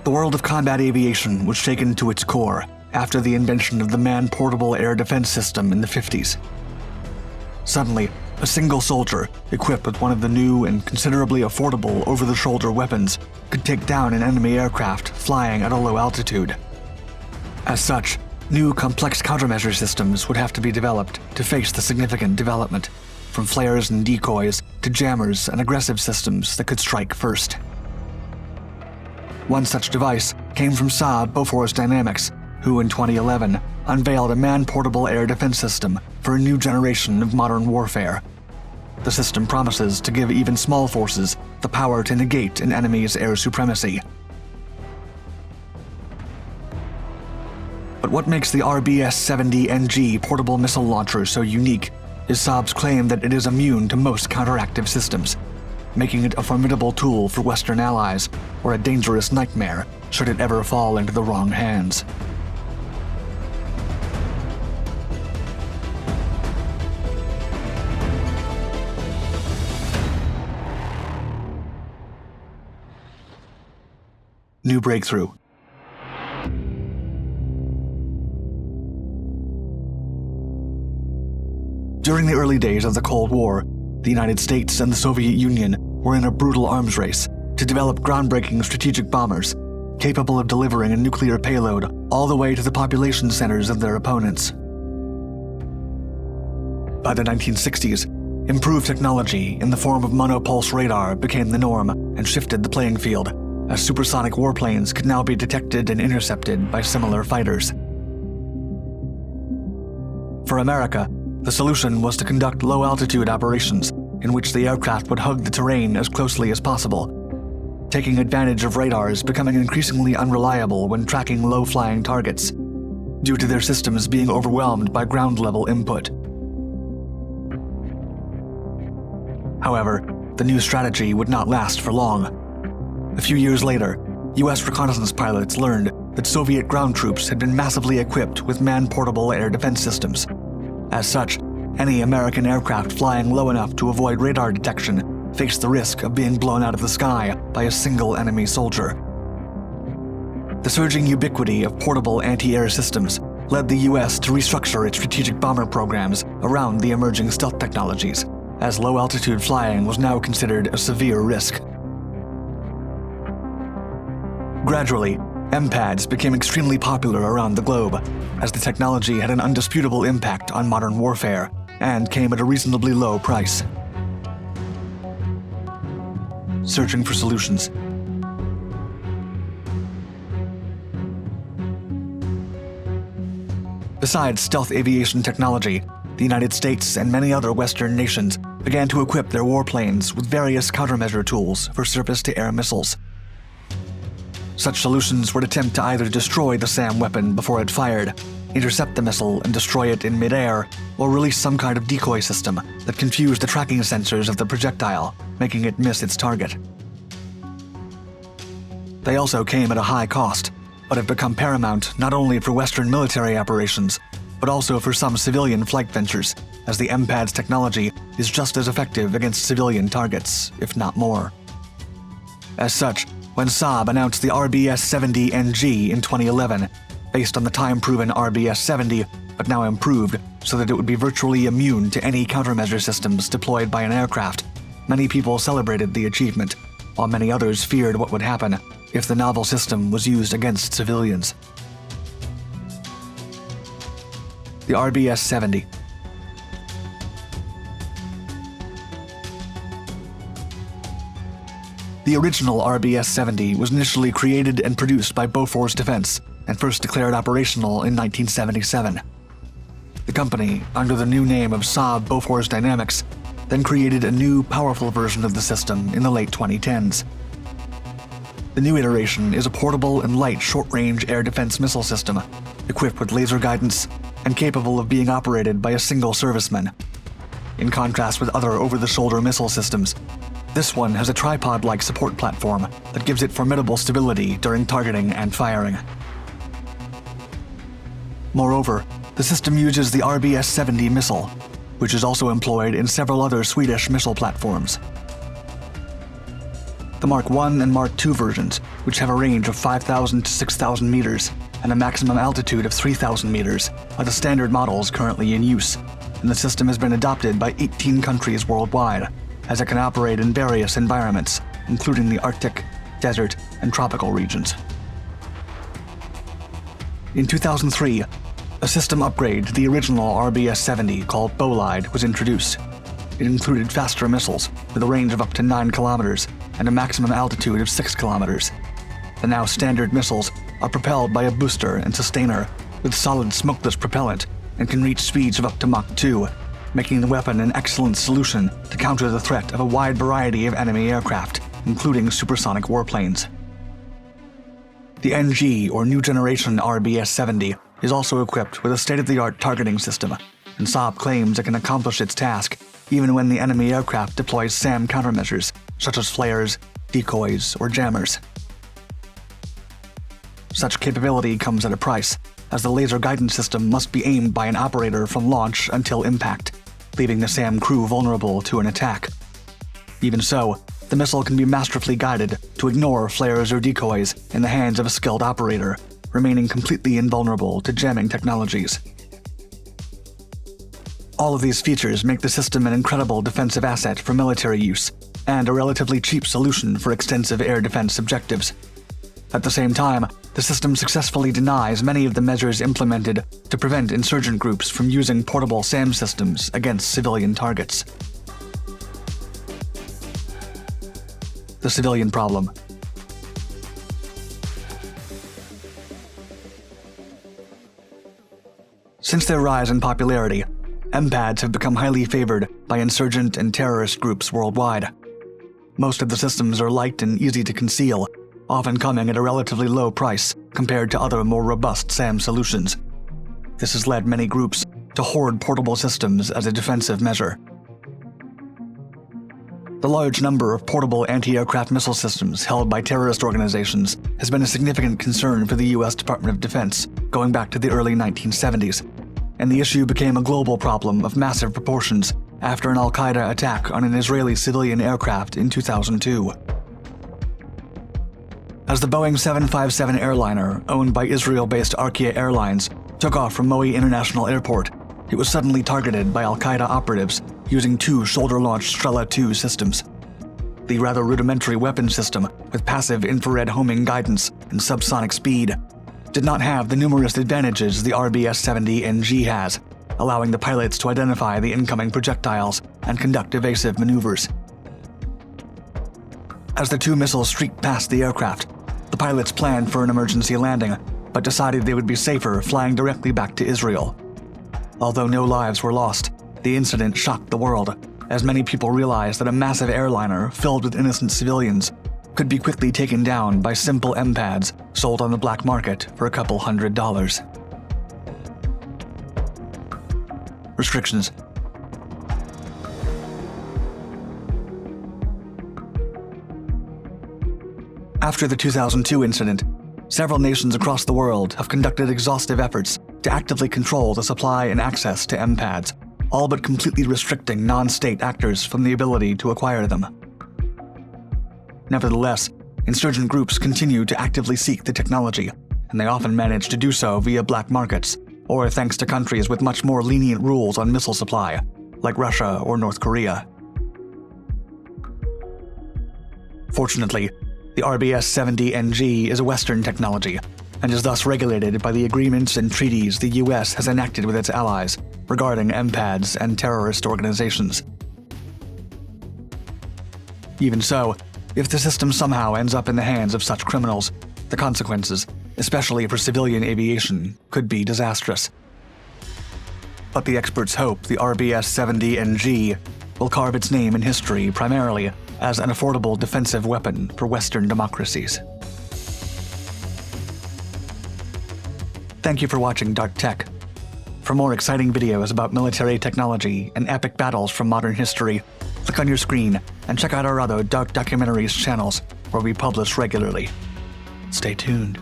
The world of combat aviation was shaken to its core after the invention of the man-portable air defense system in the 50s. Suddenly, a single soldier, equipped with one of the new and considerably affordable over-the-shoulder weapons, could take down an enemy aircraft flying at a low altitude. As such, new complex countermeasure systems would have to be developed to face the significant development, from flares and decoys to jammers and aggressive systems that could strike first. One such device came from Saab Bofors Dynamics, who in 2011 unveiled a man-portable air defense system for a new generation of modern warfare. The system promises to give even small forces the power to negate an enemy's air supremacy. But what makes the RBS-70NG portable missile launcher so unique is Saab's claim that it is immune to most counteractive systems, making it a formidable tool for Western allies or a dangerous nightmare should it ever fall into the wrong hands. New breakthrough. During the early days of the Cold War, the United States and the Soviet Union were in a brutal arms race to develop groundbreaking strategic bombers capable of delivering a nuclear payload all the way to the population centers of their opponents. By the 1960s, improved technology in the form of monopulse radar became the norm and shifted the playing field, as supersonic warplanes could now be detected and intercepted by similar fighters. For America, the solution was to conduct low-altitude operations in which the aircraft would hug the terrain as closely as possible, taking advantage of radars becoming increasingly unreliable when tracking low-flying targets, due to their systems being overwhelmed by ground-level input. However, the new strategy would not last for long. A few years later, U.S. reconnaissance pilots learned that Soviet ground troops had been massively equipped with man-portable air defense systems. As such, any American aircraft flying low enough to avoid radar detection faced the risk of being blown out of the sky by a single enemy soldier. The surging ubiquity of portable anti-air systems led the U.S. to restructure its strategic bomber programs around the emerging stealth technologies, as low-altitude flying was now considered a severe risk. Gradually, MPADs became extremely popular around the globe, as the technology had an undisputable impact on modern warfare and came at a reasonably low price. Searching for solutions. Besides stealth aviation technology, the United States and many other Western nations began to equip their warplanes with various countermeasure tools for surface-to-air missiles. Such solutions would attempt to either destroy the SAM weapon before it fired, intercept the missile and destroy it in midair, or release some kind of decoy system that confused the tracking sensors of the projectile, making it miss its target. They also came at a high cost, but have become paramount not only for Western military operations, but also for some civilian flight ventures, as the MPAD's technology is just as effective against civilian targets, if not more. As such, when Saab announced the RBS-70NG in 2011, based on the time-proven RBS-70, but now improved so that it would be virtually immune to any countermeasure systems deployed by an aircraft, many people celebrated the achievement, while many others feared what would happen if the novel system was used against civilians. The RBS-70. The original RBS-70 was initially created and produced by Bofors Defense and first declared operational in 1977. The company, under the new name of Saab Bofors Dynamics, then created a new, powerful version of the system in the late 2010s. The new iteration is a portable and light short-range air defense missile system, equipped with laser guidance and capable of being operated by a single serviceman. In contrast with other over-the-shoulder missile systems, this one has a tripod-like support platform that gives it formidable stability during targeting and firing. Moreover, the system uses the RBS-70 missile, which is also employed in several other Swedish missile platforms. The Mark I and Mark II versions which have a range of 5,000 to 6,000 meters and a maximum altitude of 3,000 meters, are the standard models currently in use, and the system has been adopted by 18 countries worldwide, as it can operate in various environments, including the Arctic, desert, and tropical regions. In 2003, a system upgrade to the original RBS-70 called Bolide was introduced. It included faster missiles with a range of up to 9 kilometers and a maximum altitude of 6 kilometers. The now standard missiles are propelled by a booster and sustainer with solid smokeless propellant and can reach speeds of up to Mach 2, making the weapon an excellent solution to counter the threat of a wide variety of enemy aircraft, including supersonic warplanes. The NG, or New Generation RBS-70, is also equipped with a state-of-the-art targeting system, and Saab claims it can accomplish its task even when the enemy aircraft deploys SAM countermeasures, such as flares, decoys, or jammers. Such capability comes at a price, as the laser guidance system must be aimed by an operator from launch until impact, leaving the SAM crew vulnerable to an attack. Even so, the missile can be masterfully guided to ignore flares or decoys in the hands of a skilled operator, remaining completely invulnerable to jamming technologies. All of these features make the system an incredible defensive asset for military use, and a relatively cheap solution for extensive air defense objectives. At the same time, the system successfully denies many of the measures implemented to prevent insurgent groups from using portable SAM systems against civilian targets. The civilian problem. Since their rise in popularity, MPADs have become highly favored by insurgent and terrorist groups worldwide. Most of the systems are light and easy to conceal, often coming at a relatively low price compared to other more robust SAM solutions. This has led many groups to hoard portable systems as a defensive measure. The large number of portable anti-aircraft missile systems held by terrorist organizations has been a significant concern for the U.S. Department of Defense going back to the early 1970s, and the issue became a global problem of massive proportions after an al-Qaeda attack on an Israeli civilian aircraft in 2002. As the Boeing 757 airliner, owned by Israel-based Arkia Airlines, took off from Maui International Airport, it was suddenly targeted by al-Qaeda operatives using 2 shoulder-launched Strela 2 systems. The rather rudimentary weapon system, with passive infrared homing guidance and subsonic speed, did not have the numerous advantages the RBS-70 NG has, allowing the pilots to identify the incoming projectiles and conduct evasive maneuvers. As the 2 missiles streaked past the aircraft, the pilots planned for an emergency landing, but decided they would be safer flying directly back to Israel. Although no lives were lost, the incident shocked the world, as many people realized that a massive airliner filled with innocent civilians could be quickly taken down by simple MPADs sold on the black market for a couple $100s. Restrictions. After the 2002 incident, several nations across the world have conducted exhaustive efforts to actively control the supply and access to MPADs, all but completely restricting non-state actors from the ability to acquire them. Nevertheless, insurgent groups continue to actively seek the technology, and they often manage to do so via black markets, or thanks to countries with much more lenient rules on missile supply, like Russia or North Korea. Fortunately, the RBS-70 NG is a Western technology, and is thus regulated by the agreements and treaties the US has enacted with its allies regarding MPADs and terrorist organizations. Even so, if the system somehow ends up in the hands of such criminals, the consequences, especially for civilian aviation, could be disastrous. But the experts hope the RBS-70 NG will carve its name in history primarily as an affordable defensive weapon for Western democracies. Thank you for watching Dark Tech. For more exciting videos about military technology and epic battles from modern history, click on your screen and check out our other Dark Documentaries channels where we publish regularly. Stay tuned.